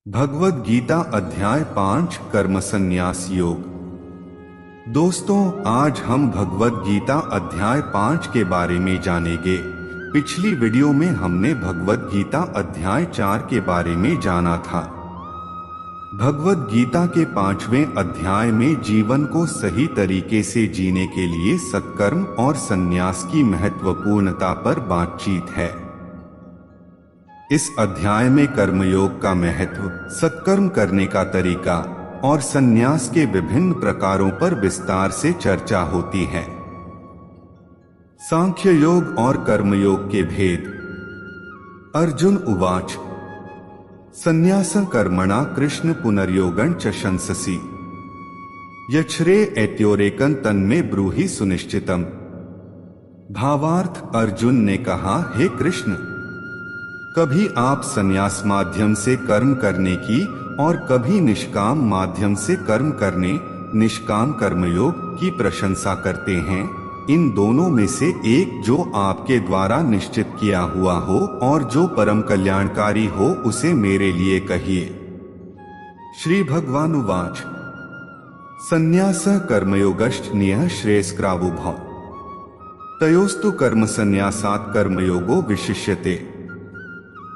भगवद गीता अध्याय 5 कर्म संन्यास योग। दोस्तों, आज हम भगवद गीता अध्याय 5 के बारे में जानेंगे। पिछली वीडियो में हमने भगवद गीता अध्याय 4 के बारे में जाना था। भगवद गीता के 5वें अध्याय में जीवन को सही तरीके से जीने के लिए सत्कर्म और संन्यास की महत्वपूर्णता पर बातचीत है। इस अध्याय में कर्मयोग का महत्व, सत्कर्म करने का तरीका और संन्यास के विभिन्न प्रकारों पर विस्तार से चर्चा होती है। सांख्य योग और कर्मयोग के भेद। अर्जुन उवाच संन्यास कर्मणा कृष्ण पुनर्योगं च शंससि यच्छ्रे ऐत्योरेकं तन्मे ब्रूहि सुनिश्चितम। भावार्थ, अर्जुन ने कहा, हे कृष्ण, कभी आप संन्यास माध्यम से कर्म करने की और कभी निष्काम माध्यम से कर्म करने, निष्काम कर्मयोग की प्रशंसा करते हैं। इन दोनों में से एक जो आपके द्वारा निश्चित किया हुआ हो और जो परम कल्याणकारी हो, उसे मेरे लिए कहिए। श्री भगवानुवाच संन्यासः कर्मयोगश्च न्यः श्रेयस्कृवुभौ तयोस्तु कर्म संन्यासात् कर्मयोगो विशिष्यते।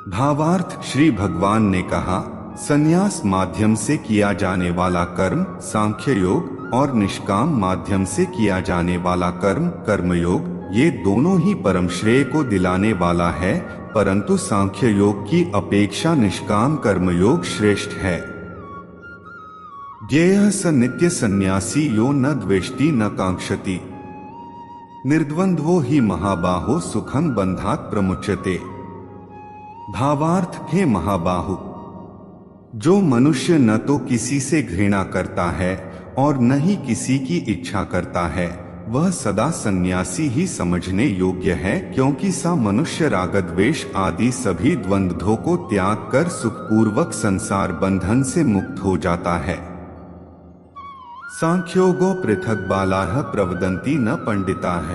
भावार्थ, श्री भगवान ने कहा, संन्यास माध्यम से किया जाने वाला कर्म सांख्य योग और निष्काम माध्यम से किया जाने वाला कर्म कर्मयोग, ये दोनों ही परम श्रेय को दिलाने वाला है, परंतु सांख्य योग की अपेक्षा निष्काम कर्मयोग श्रेष्ठ है। ज्ञेयः स नित्य सन्यासी यो न द्वेष्टि न कांक्षति निर्द्वंद्वो ही महाबाहो सुखं बंधात् प्रमुच्यते। भावार्थ, हे महाबाहु, जो मनुष्य न तो किसी से घृणा करता है और न ही किसी की इच्छा करता है, वह सदा सन्यासी ही समझने योग्य है, क्योंकि सा मनुष्य रागद्वेष आदि सभी द्वंद्वों को त्याग कर सुखपूर्वक संसार बंधन से मुक्त हो जाता है। सांख्योगो पृथक बालाः प्रवदन्ति न पंडिताः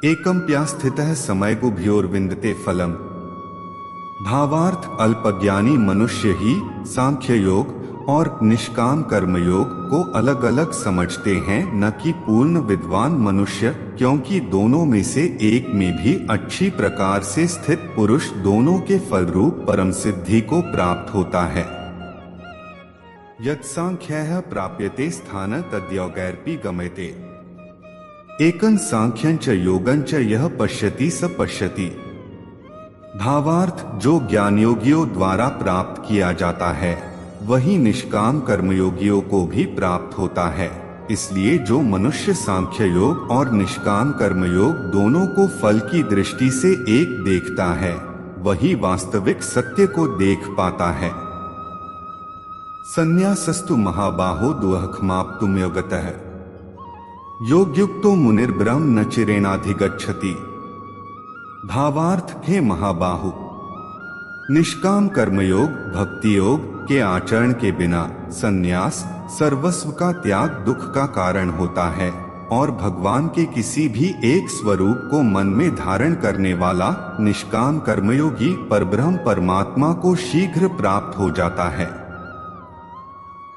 एकं प्यास्थितः समयगुभ्योर्विन्दते फलम्। भावार्थ, अल्पज्ञानी मनुष्य ही सांख्य योग और निष्काम कर्मयोग को अलग अलग समझते हैं, न कि पूर्ण विद्वान मनुष्य, क्योंकि दोनों में से एक में भी अच्छी प्रकार से स्थित पुरुष दोनों के फलरूप परम सिद्धि को प्राप्त होता है। यत् सांख्यः प्राप्यते स्थान तद्योगैरपि गम्यते एकं सांख्यं च योगं च यः पश्यति स पश्यति। भावार्थ, जो ज्ञानयोगियों द्वारा प्राप्त किया जाता है वही निष्काम कर्मयोगियों को भी प्राप्त होता है। इसलिए जो मनुष्य सांख्य योग और निष्काम कर्मयोग दोनों को फल की दृष्टि से एक देखता है, वही वास्तविक सत्य को देख पाता है। संन्यासस्तु महाबाहो दुःखमाप्तुम्योगतः योगयुक्तो मुनिर्ब्रह्म न चिरेणाधिगच्छति। भावार्थ, हे महाबाहु, निष्काम कर्मयोग भक्ति योग के आचरण के बिना संन्यास सर्वस्व का त्याग दुख का कारण होता है, और भगवान के किसी भी एक स्वरूप को मन में धारण करने वाला निष्काम कर्मयोगी परब्रह्म परमात्मा को शीघ्र प्राप्त हो जाता है।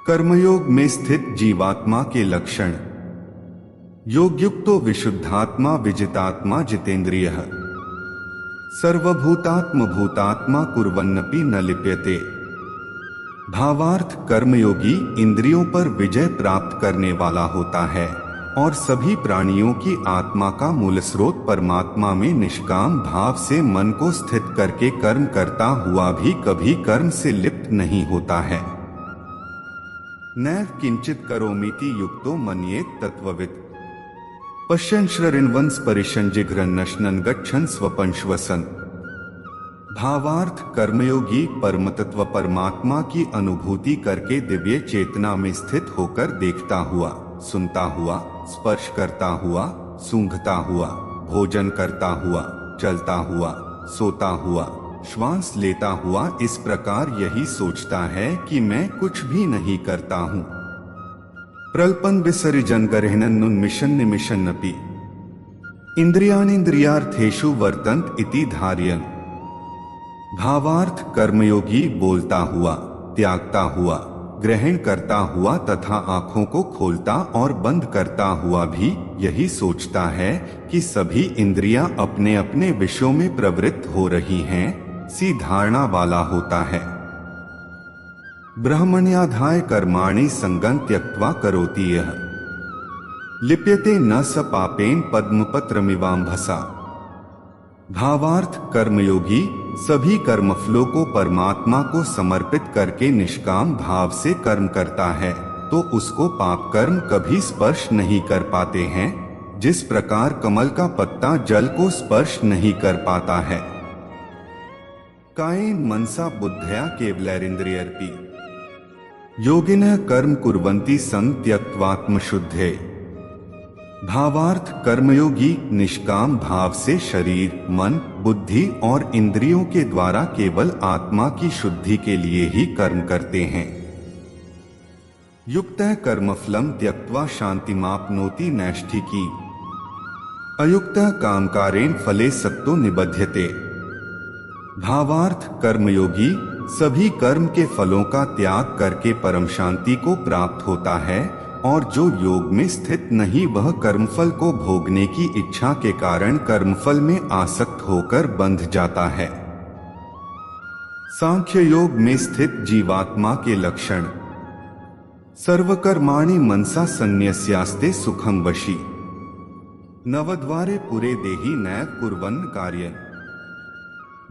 कर्मयोग में स्थित जीवात्मा के लक्षण। योगयुक्तो विशुद्धात्मा विजितात्मा जितेंद्रियः सर्वभूतात्म भूतात्मा कुर्वन्नपि न लिप्यते। भावार्थ, कर्मयोगी इंद्रियों पर विजय प्राप्त करने वाला होता है और सभी प्राणियों की आत्मा का मूल स्रोत परमात्मा में निष्काम भाव से मन को स्थित करके कर्म करता हुआ भी कभी कर्म से लिप्त नहीं होता है। नैव किंचित करोमीति युक्तो मन्येत तत्ववित् पश्यन् श्रृण्वन् स्परिशन् जिघ्रन्नश्नन् गच्छन् स्वपन् श्वसन्। भावार्थ, कर्मयोगी परमतत्व परमात्मा की अनुभूति करके दिव्य चेतना में स्थित होकर देखता हुआ, सुनता हुआ, स्पर्श करता हुआ, सूंघता हुआ, भोजन करता हुआ, चलता हुआ, सोता हुआ, श्वास लेता हुआ, इस प्रकार यही सोचता है कि मैं कुछ भी नहीं करता हूँ। प्रल्पन् विसर्जन् गर्हिणन्नुन्मिषन् निमिषन्नपि इंद्रियाणीन्द्रियार्थेषु वर्तन्त इति धारयन्। भावार्थ कर्मयोगी बोलता हुआ, त्यागता हुआ, ग्रहण करता हुआ तथा आंखों को खोलता और बंद करता हुआ भी यही सोचता है कि सभी इंद्रियां अपने अपने विषयों में प्रवृत्त हो रही हैं, सी धारणा वाला होता है। ब्रह्मण्याधाय कर्माणि संगं त्यक्त्वा करोति यः लिप्यते न स पापेन पद्मपत्रमिवाम्भसा। भावार्थ कर्मयोगी सभी कर्मफलों को परमात्मा को समर्पित करके निष्काम भाव से कर्म करता है तो उसको पाप कर्म कभी स्पर्श नहीं कर पाते हैं, जिस प्रकार कमल का पत्ता जल को स्पर्श नहीं कर पाता है। कायेन मनसा बुद्धया केवलैरिन्द्रियर्पि योगिनः कर्म कुर्वन्ति सं त्यक्त्वात्मशुद्धये। भावार्थ कर्मयोगी निष्काम भाव से शरीर, मन, बुद्धि और इंद्रियों के द्वारा केवल आत्मा की शुद्धि के लिए ही कर्म करते हैं। युक्तः कर्मफलं त्यक्त्वा शान्तिमाप्नोति नैष्ठिकी अयुक्तः कामकारेण फले सक्तो निबध्यते। भावार्थ कर्मयोगी सभी कर्म के फलों का त्याग करके परम शांति को प्राप्त होता है और जो योग में स्थित नहीं वह कर्मफल को भोगने की इच्छा के कारण कर्मफल में आसक्त होकर बंध जाता है। सांख्य योग में स्थित जीवात्मा के लक्षण सर्वकर्माणि मनसा संन्यस्यास्ते सुखं वशी नवद्वारे पुरे देहि नैव कुर्वन् कार्यं।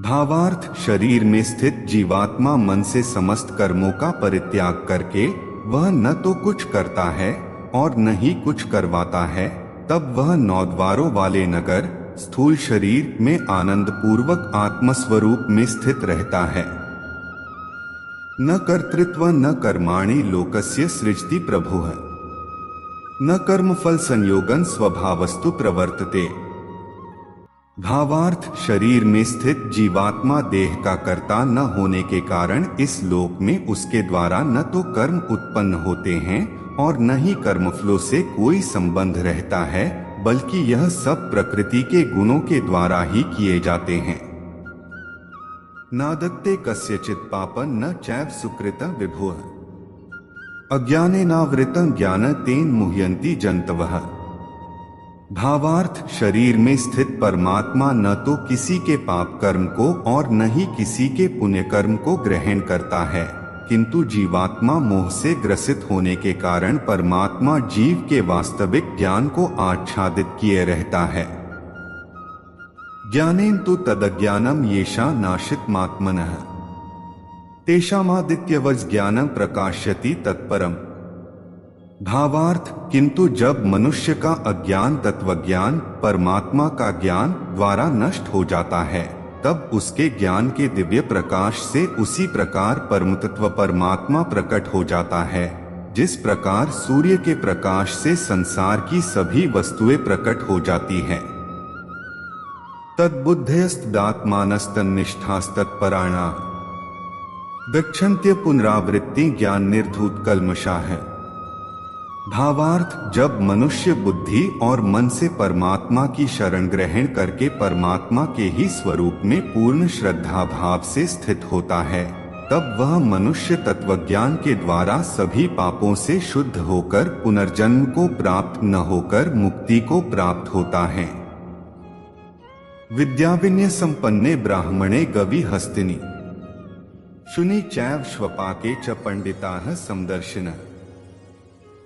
भावार्थ शरीर में स्थित जीवात्मा मन से समस्त कर्मों का परित्याग करके वह न तो कुछ करता है और न ही कुछ करवाता है, तब वह 9 द्वारों वाले नगर स्थूल शरीर में आनंद पूर्वक आत्मस्वरूप में स्थित रहता है। न कर्तृत्व न कर्माणि लोकस्य सृजति प्रभुः न कर्मफल संयोगं स्वभावस्तु प्रवर्तते। भावार्थ शरीर में स्थित जीवात्मा देह का कर्ता न होने के कारण इस लोक में उसके द्वारा न तो कर्म उत्पन्न होते हैं और न ही कर्मफलों से कोई संबंध रहता है, बल्कि यह सब प्रकृति के गुणों के द्वारा ही किए जाते हैं। नादत्ते कस्यचित् पापं न चैव सुकृतं विभुः अज्ञानेनावृतं ज्ञान तेन मुह्यन्ति जन्तवः। भावार्थ शरीर में स्थित परमात्मा न तो किसी के पाप कर्म को और न ही किसी के पुण्य कर्म को ग्रहण करता है, किंतु जीवात्मा मोह से ग्रसित होने के कारण परमात्मा जीव के वास्तविक ज्ञान को आच्छादित किए रहता है। ज्ञानेन तु तदज्ञानम येषा नाशितमात्मनः तेषामादित्यवज् ज्ञानं प्रकाश्यति तत्परम्। भावार्थ किंतु जब मनुष्य का अज्ञान तत्वज्ञान परमात्मा का ज्ञान द्वारा नष्ट हो जाता है, तब उसके ज्ञान के दिव्य प्रकाश से उसी प्रकार परमतत्व परमात्मा प्रकट हो जाता है, जिस प्रकार सूर्य के प्रकाश से संसार की सभी वस्तुएं प्रकट हो जाती हैं। तद्बुद्धयस्तदात्मानस्तन्निष्ठास्तत्पराणा गच्छन्त्य पुनरावृत्ति ज्ञान निर्धूत कल्मषाः। भावार्थ जब मनुष्य बुद्धि और मन से परमात्मा की शरण ग्रहण करके परमात्मा के ही स्वरूप में पूर्ण श्रद्धा भाव से स्थित होता है, तब वह मनुष्य तत्वज्ञान के द्वारा सभी पापों से शुद्ध होकर पुनर्जन्म को प्राप्त न होकर मुक्ति को प्राप्त होता है। विद्याविनय संपन्ने ब्राह्मणे गवि हस्तिनि शुनि चैव श्वपाके च पंडिताः समदर्शिनः।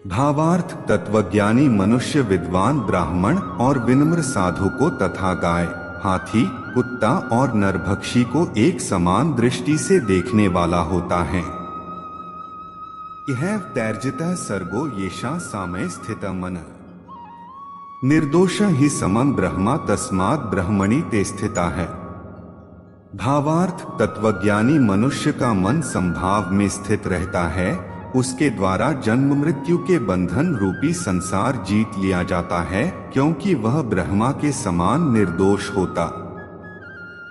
भावार्थ तत्वज्ञानी मनुष्य विद्वान ब्राह्मण और विनम्र साधु को तथा गाय, हाथी, कुत्ता और नरभक्षी को एक समान दृष्टि से देखने वाला होता है। इह तैर्जितः सर्गो येषां सामये स्थितः मनः निर्दोष ही समं ब्रह्मा तस्मात् ब्रह्मणि ते स्थिता है। भावार्थ तत्वज्ञानी मनुष्य का मन संभाव में स्थित रहता है, उसके द्वारा जन्म मृत्यु के बंधन रूपी संसार जीत लिया जाता है, क्योंकि वह ब्रह्मा के समान निर्दोष होता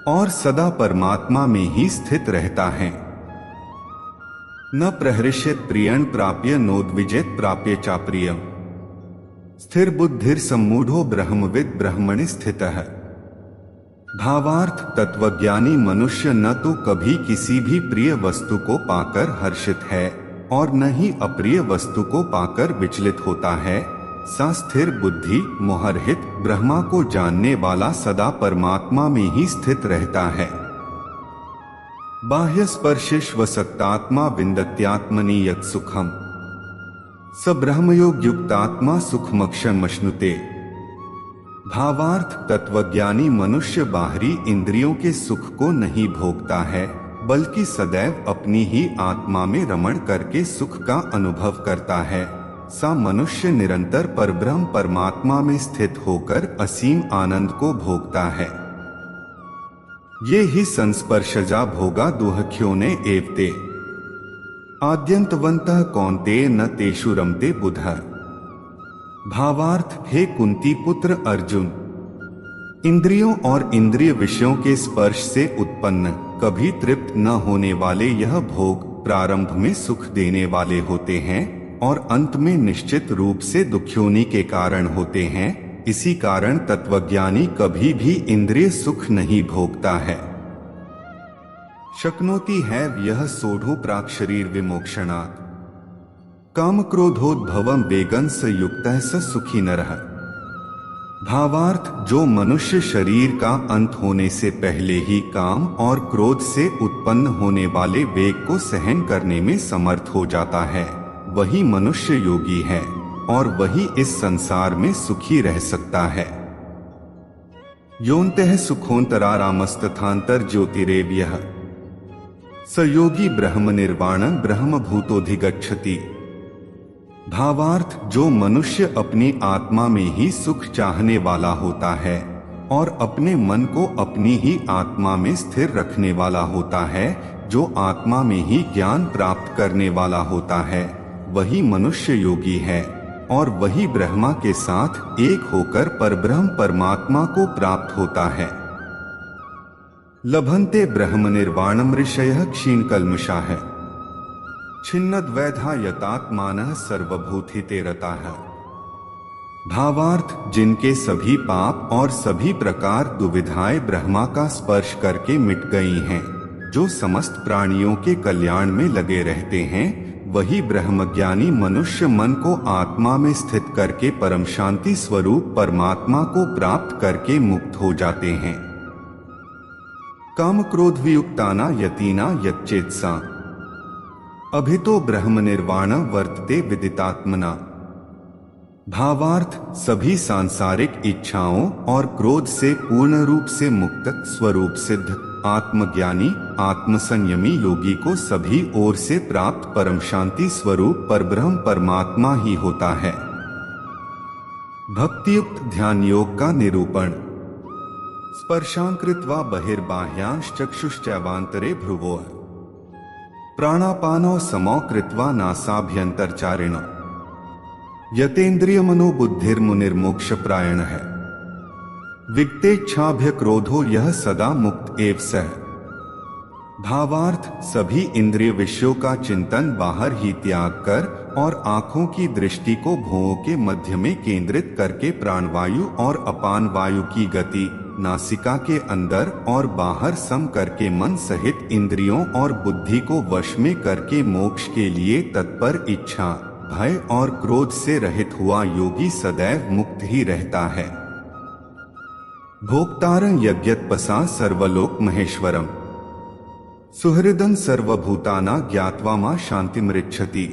और सदा परमात्मा में ही स्थित रहता है। न प्रहृष्यत प्रियं प्राप्य नोद्विजेत प्राप्य चाप्रियम् स्थिर बुद्धिर सम्मूढ़ो ब्रह्मविद ब्रह्मणि स्थितः। भावार्थ तत्वज्ञानी मनुष्य न तो कभी किसी भी प्रिय वस्तु को पाकर हर्षित है और न ही अप्रिय वस्तु को पाकर विचलित होता है। सा स्थिर बुद्धि मोहरहित ब्रह्मा को जानने वाला सदा परमात्मा में ही स्थित रहता है। बाह्य स्पर्शिष्वसक्तात्मा विन्दत्यात्मनि यत् सुखम स ब्रह्मयोग युक्तात्मा सुखमक्षमश्नुते। भावार्थ तत्वज्ञानी मनुष्य बाहरी इंद्रियों के सुख को नहीं भोगता है, बल्कि सदैव अपनी ही आत्मा में रमण करके सुख का अनुभव करता है। सा मनुष्य निरंतर परब्रह्म परमात्मा में स्थित होकर असीम आनंद को भोगता है। ये ही संस्पर्शजा भोगा दुहख्योने एवते आद्यंतवन्तः कौन्तेय न तेषु रमते बुधः। भावार्थ हे कुंती पुत्र अर्जुन, इंद्रियों और इंद्रिय विषयों के स्पर्श से उत्पन्न कभी तृप्त न होने वाले यह भोग प्रारंभ में सुख देने वाले होते हैं और अंत में निश्चित रूप से दुख्योनि के कारण होते हैं। इसी कारण तत्वज्ञानी कभी भी इंद्रिय सुख नहीं भोगता है। शक्नोति है यह सोढ़ो प्राक शरीर विमोक्षणात् काम क्रोधोद्भवम वेगन स युक्तः स सुखी नरः। भावार्थ जो मनुष्य शरीर का अंत होने से पहले ही काम और क्रोध से उत्पन्न होने वाले वेग को सहन करने में समर्थ हो जाता है, वही मनुष्य योगी है और वही इस संसार में सुखी रह सकता है। योऽन्तः सुखोऽन्तरारामस्तथान्तर ज्योतिरेव यः स योगी ब्रह्म निर्वाणं ब्रह्मभूतोऽधिगच्छति। भावार्थ जो मनुष्य अपनी आत्मा में ही सुख चाहने वाला होता है और अपने मन को अपनी ही आत्मा में स्थिर रखने वाला होता है, जो आत्मा में ही ज्ञान प्राप्त करने वाला होता है, वही मनुष्य योगी है और वही ब्रह्मा के साथ एक होकर परब्रह्म परमात्मा को प्राप्त होता है। लभन्ते ब्रह्म निर्वाणम ऋषयः क्षीणकल्मषाः छिन्नद्वैधा यतात्मानः सर्वभूतिते रताः। भावार्थ जिनके सभी पाप और सभी प्रकार दुविधाएं ब्रह्मा का स्पर्श करके मिट गई हैं, जो समस्त प्राणियों के कल्याण में लगे रहते हैं, वही ब्रह्मज्ञानी मनुष्य मन को आत्मा में स्थित करके परम शांति स्वरूप परमात्मा को प्राप्त करके मुक्त हो जाते हैं। काम क्रोध वियुक्ताना यतीना यच्चेतसा अभितो ब्रह्म निर्वाण वर्तते विदितात्मना। भावार्थ सभी सांसारिक इच्छाओं और क्रोध से पूर्ण रूप से मुक्त स्वरूप सिद्ध आत्मज्ञानी आत्मसंयमी योगी को सभी ओर से प्राप्त परम शांति स्वरूप परब्रह्म परमात्मा ही होता है। भक्तियुक्त ध्यान योग का निरूपण। स्पर्शांकृत्वा बहिर्बाह्यांश चक्षुश्चैवांतरे भ्रुवोः प्राणापानो समौ कृत्वा नासाभ्यंतरचारिणो यतेन्द्रिय मनोबुद्धिर्मुनिर्मोक्ष प्रायण है। विगतेच्छाभ्य क्रोधो यह सदा मुक्त एव सह। भावार्थ सभी इंद्रिय विषयों का चिंतन बाहर ही त्याग कर और आंखों की दृष्टि को भुवों के मध्य में केंद्रित करके प्राणवायु और अपान वायु की गति नासिका के अंदर और बाहर सम करके मन सहित इंद्रियों और बुद्धि को वश में करके मोक्ष के लिए तत्पर इच्छा भय और क्रोध से रहित हुआ योगी सदैव मुक्त ही रहता है। भोक्तारं यज्ञतपसा सर्वलोक महेश्वरम सुहृदं सर्वभूताना ज्ञात्वा मां शांतिमृच्छति।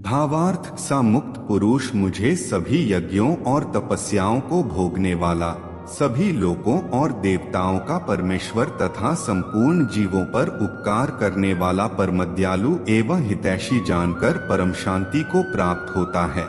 भावार्थ सा मुक्त पुरुष मुझे सभी यज्ञों और तपस्याओं को भोगने वाला, सभी लोकों और देवताओं का परमेश्वर तथा संपूर्ण जीवों पर उपकार करने वाला परमदयालु एवं हितैषी जानकर परम शांति को प्राप्त होता है।